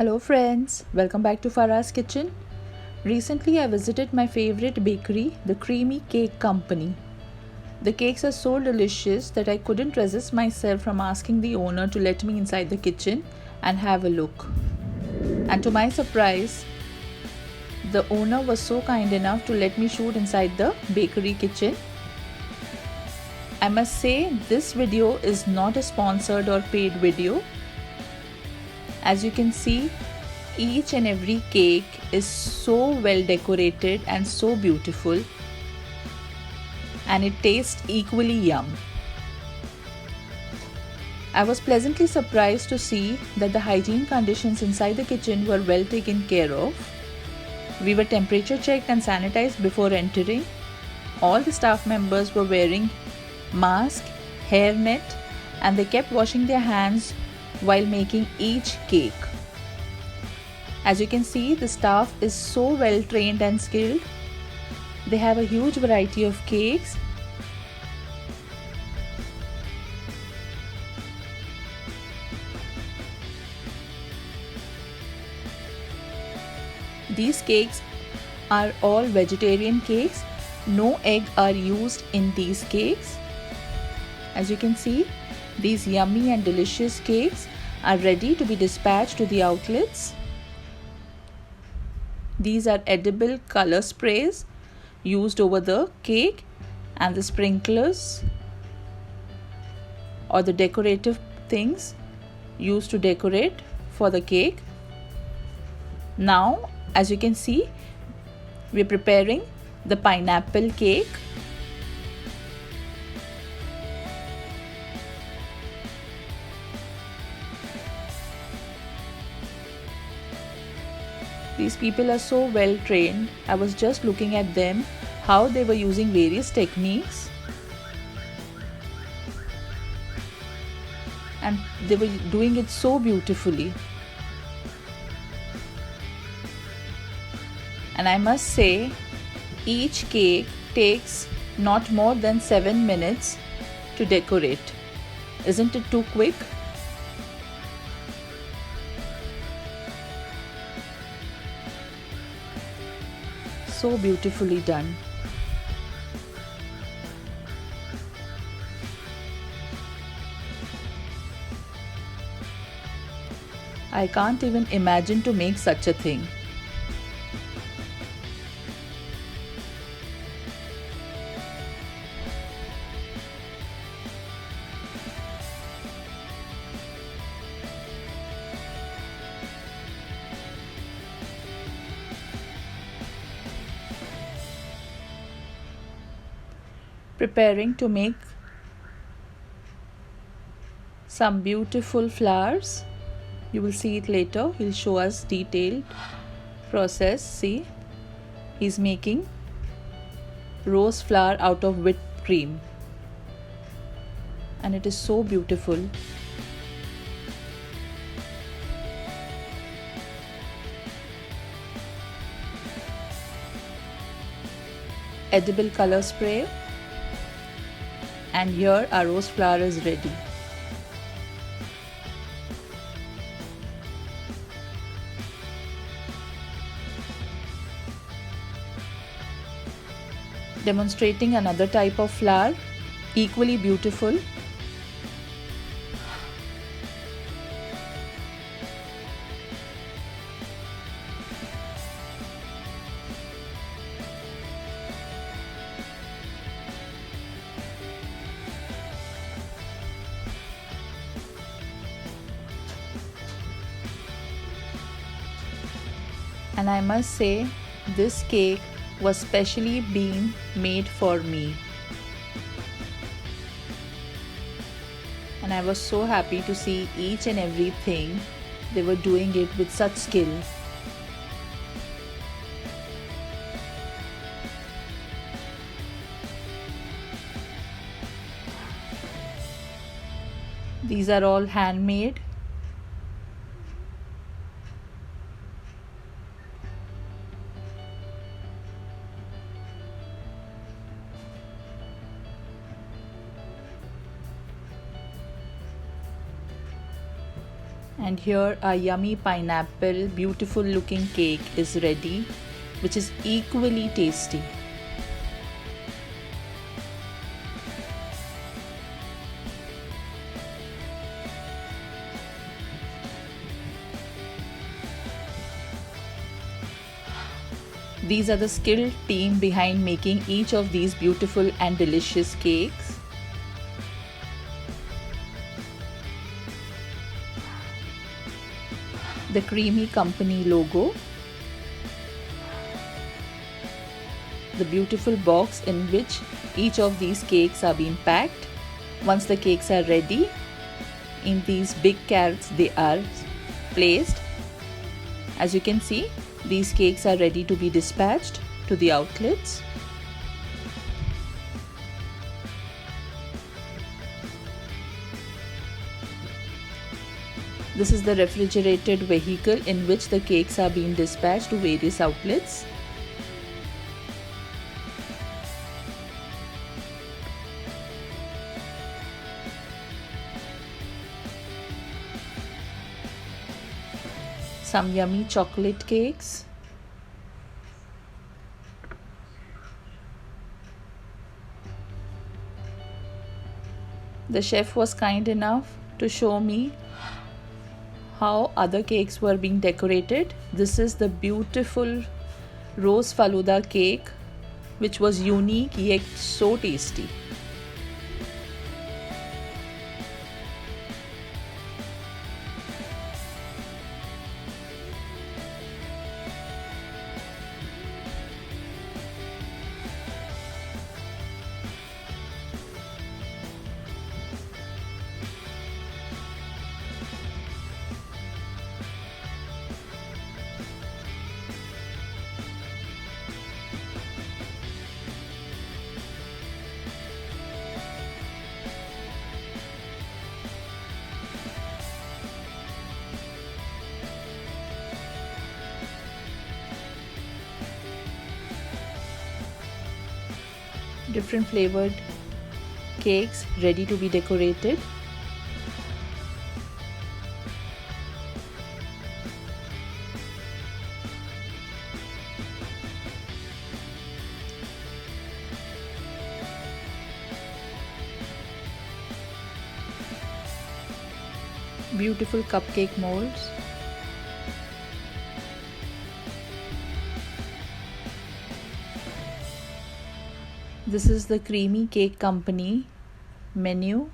Hello friends, welcome back to Farah's Kitchen. Recently I visited my favorite bakery, the Creamy Cake Company. The cakes are so delicious that I couldn't resist myself from asking the owner to let me inside the kitchen and have a look. And to my surprise, the owner was so kind enough to let me shoot inside the bakery kitchen. I must say this video is not a sponsored or paid video. As you can see, each and every cake is so well decorated and so beautiful, and it tastes equally yum. I was pleasantly surprised to see that the hygiene conditions inside the kitchen were well taken care of. We were temperature checked and sanitized before entering. All the staff members were wearing mask, hairnet, and they kept washing their hands while making each cake. As you can see, the staff is so well trained and skilled. They have a huge variety of cakes. These cakes are all vegetarian cakes. No egg are used in these cakes. As you can see, these yummy and delicious cakes are ready to be dispatched to the outlets. These are edible color sprays used over the cake and the sprinklers or the decorative things used to decorate for the cake. Now, as you can see, we're preparing the pineapple cake. These people are so well trained. I was just looking at them, how they were using various techniques, and they were doing it so beautifully. And I must say, each cake takes not more than 7 minutes to decorate. Isn't it too quick? So beautifully done. I can't even imagine to make such a thing. Preparing to make some beautiful flowers. You will see it later. He'll show us detailed process. See, he's making rose flower out of whipped cream, and it is so beautiful. Edible color spray, and here our rose flower is ready. Demonstrating another type of flower, equally beautiful. And I must say, this cake was specially being made for me. And I was so happy to see each and everything. They were doing it with such skill. These are all handmade. And here our yummy pineapple beautiful looking cake is ready, which is equally tasty. These are the skilled team behind making each of these beautiful and delicious cakes. The Creamy Company logo, the beautiful box in which each of these cakes are being packed. Once the cakes are ready, in these big carts they are placed. As you can see, these cakes are ready to be dispatched to the outlets. This is the refrigerated vehicle in which the cakes are being dispatched to various outlets. Some yummy chocolate cakes. The chef was kind enough to show me how other cakes were being decorated. This is the beautiful rose Faluda cake, which was unique yet so tasty. Different flavored cakes ready to be decorated. Beautiful cupcake molds. This is the Creamy Cake Company menu.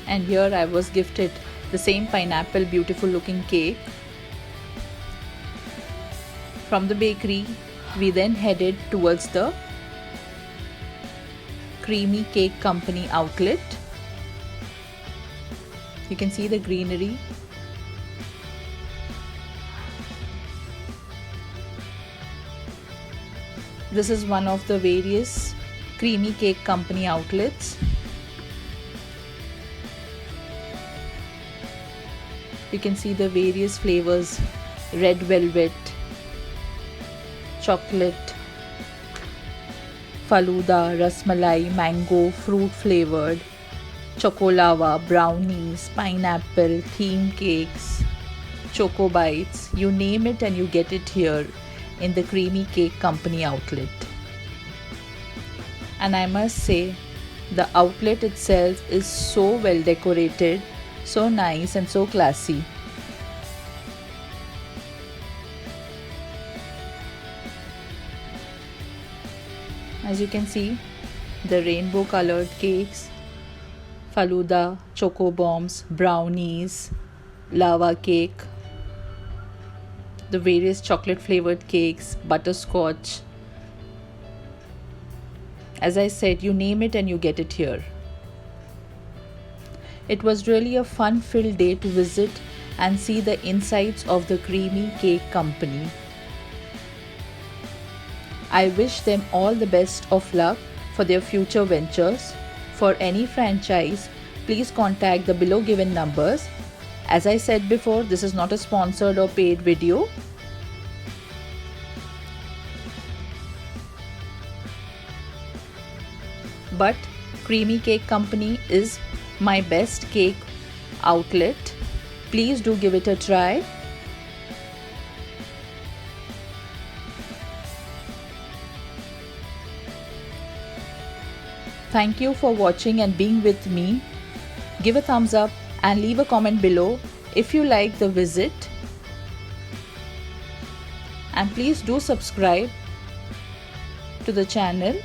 And here I was gifted the same pineapple beautiful looking cake. From the bakery, we then headed towards the Creamy Cake Company outlet. You can see the greenery. This is one of the various Creamy Cake Company outlets. You can see the various flavors: red velvet, chocolate, Faluda, rasmalai, mango, fruit flavored, chocolava, brownies, pineapple, theme cakes, choco bites, you name it and you get it here in the Creamy Cake Company outlet. And I must say, the outlet itself is so well decorated, so nice and so classy. As you can see, the rainbow colored cakes, Faluda, choco bombs, brownies, lava cake, the various chocolate flavored cakes, butterscotch. As I said, you name it and you get it here. It was really a fun-filled day to visit and see the insides of the Creamy Cake Company. I wish them all the best of luck for their future ventures. For any franchise, please contact the below given numbers. As I said before, this is not a sponsored or paid video. But Creamy Cake Company is my best cake outlet. Please do give it a try. Thank you for watching and being with me. Give a thumbs up and leave a comment below if you like the visit. And please do subscribe to the channel.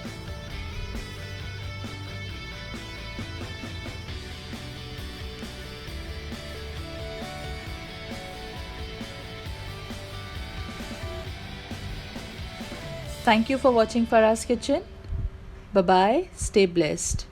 Thank you for watching Farah's Kitchen. Bye bye. Stay blessed.